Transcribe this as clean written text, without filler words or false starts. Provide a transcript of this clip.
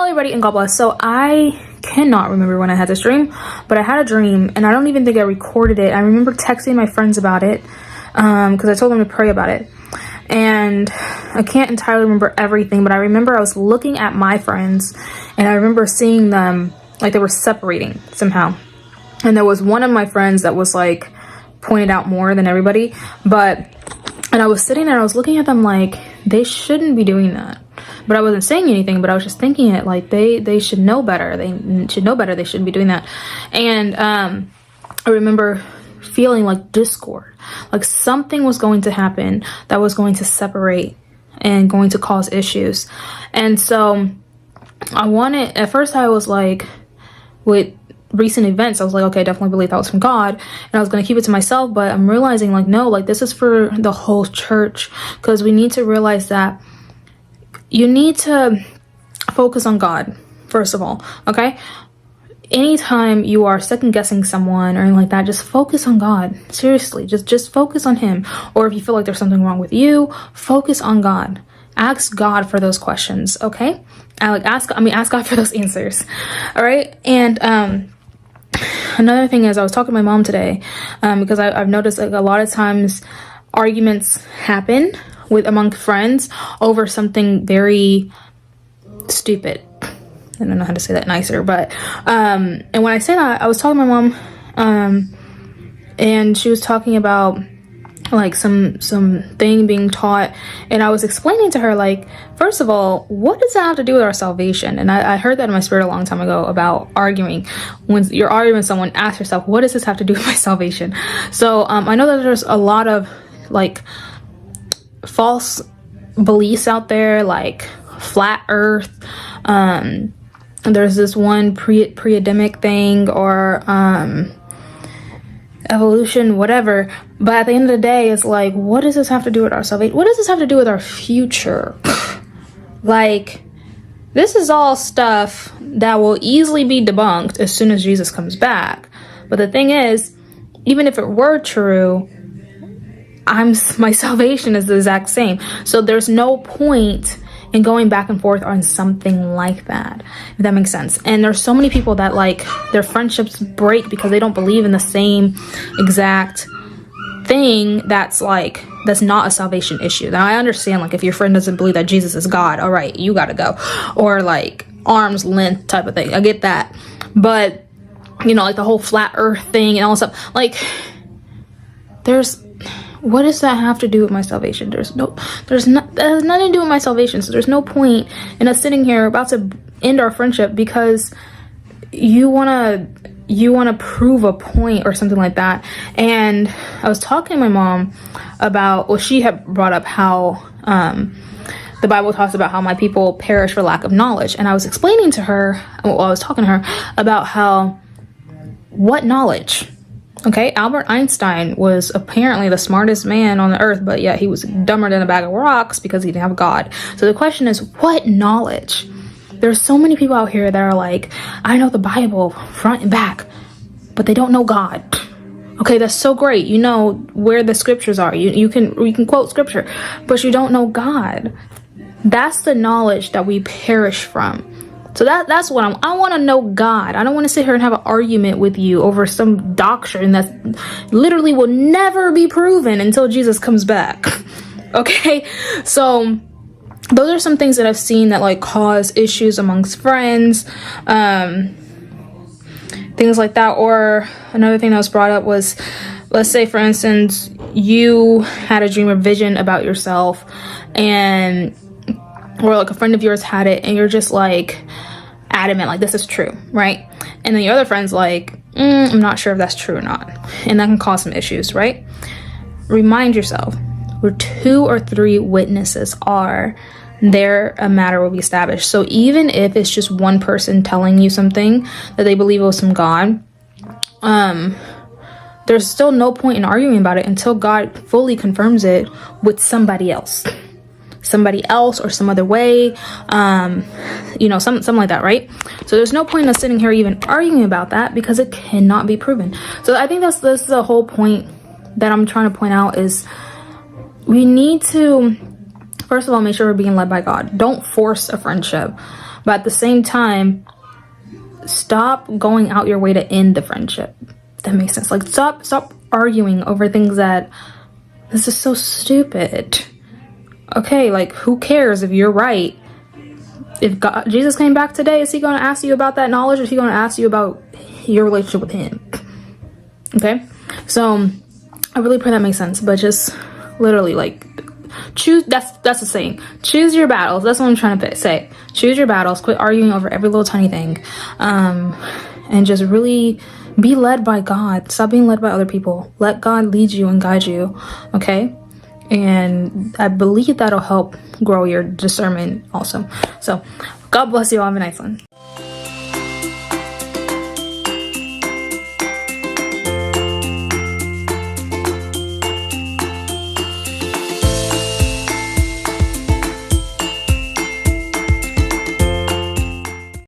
Hello everybody and God bless. So I cannot remember when I had this dream, but I had a dream and I don't even think I recorded it. I remember texting my friends about it because I told them to pray about it. And I can't entirely remember everything, but I remember I was looking at my friends and I remember seeing them like they were separating somehow. And there was one of my friends that was like pointed out more than everybody, and I was sitting there, I was looking at them like they shouldn't be doing that. But I wasn't saying anything, but I was just thinking it like they should know better. They should know better. They shouldn't be doing that. And I remember feeling like discord, like something was going to happen that was going to separate and going to cause issues. And so at first I was like, with recent events, I was like, okay, I definitely believe that was from God, and I was going to keep it to myself. But I'm realizing like, no, like this is for the whole church, because we need to realize that you need to focus on God first of all. Okay, anytime you are second guessing someone or anything like that, just focus on God. Seriously, just focus on him. Or if you feel like there's something wrong with you, focus on God. Ask God for those questions. Okay, ask God for those answers. All right. And another thing is, I was talking to my mom today because I've noticed like a lot of times arguments happen among friends over something very stupid. I don't know how to say that nicer, but and when I say that, I was talking to my mom and she was talking about like some thing being taught, and I was explaining to her, like, first of all, what does that have to do with our salvation? And I heard that in my spirit a long time ago about arguing. When you're arguing with someone, ask yourself, what does this have to do with my salvation? So I know that there's a lot of like false beliefs out there, like flat earth. There's this one pre-Adamic thing, or evolution, whatever. But at the end of the day, it's like, what does this have to do with our salvation? What does this have to do with our future? Like, this is all stuff that will easily be debunked as soon as Jesus comes back. But the thing is, even if it were true, my salvation is the exact same. So there's no point in going back and forth on something like that, if that makes sense. And there's so many people that like their friendships break because they don't believe in the same exact thing that's not a salvation issue. Now I understand, like, if your friend doesn't believe that Jesus is God, all right, you gotta go. Or like arm's length type of thing, I get that. But you know, like the whole flat earth thing and all that stuff, like what does that have to do with my salvation? That has nothing to do with my salvation. So there's no point in us sitting here about to end our friendship because you want to prove a point or something like that. And I was talking to my mom about, well, she had brought up how the Bible talks about how my people perish for lack of knowledge. And I was explaining to her, well, I was talking to her about what knowledge? Okay, Albert Einstein was apparently the smartest man on the earth, but yet he was dumber than a bag of rocks because he didn't have God. So the question is, what knowledge? There's so many people out here that are like, I know the Bible front and back, but they don't know God. Okay, that's so great. You know where the scriptures are. You can quote scripture, but you don't know God. That's the knowledge that we perish from. So that's what I want to know God. I don't want to sit here and have an argument with you over some doctrine that literally will never be proven until Jesus comes back. Okay, so those are some things that I've seen that like cause issues amongst friends, things like that. Or another thing that was brought up was, let's say for instance, you had a dream or vision about yourself, or like a friend of yours had it, and you're just like adamant, like this is true, right? And then your other friend's like, I'm not sure if that's true or not. And that can cause some issues, right? Remind yourself, where 2 or 3 witnesses are, there a matter will be established. So even if it's just one person telling you something that they believe was from God, there's still no point in arguing about it until God fully confirms it with somebody else or some other way, something like that, right? So there's no point in us sitting here even arguing about that because it cannot be proven. So I think that's the whole point that I'm trying to point out, is we need to, first of all, make sure we're being led by God. Don't force a friendship. But at the same time, stop going out your way to end the friendship. That makes sense. Like, stop arguing over things that, this is so stupid. Okay, like, who cares if you're right? If Jesus came back today, is he going to ask you about that knowledge, or is he going to ask you about your relationship with him? Okay, so I really pray that makes sense. But just literally, like, choose. That's the saying. Choose your battles. That's what I'm trying to say. Choose your battles. Quit arguing over every little tiny thing, and just really be led by God. Stop being led by other people. Let God lead you and guide you. Okay. And I believe that'll help grow your discernment also. So God bless you all. Have a nice one.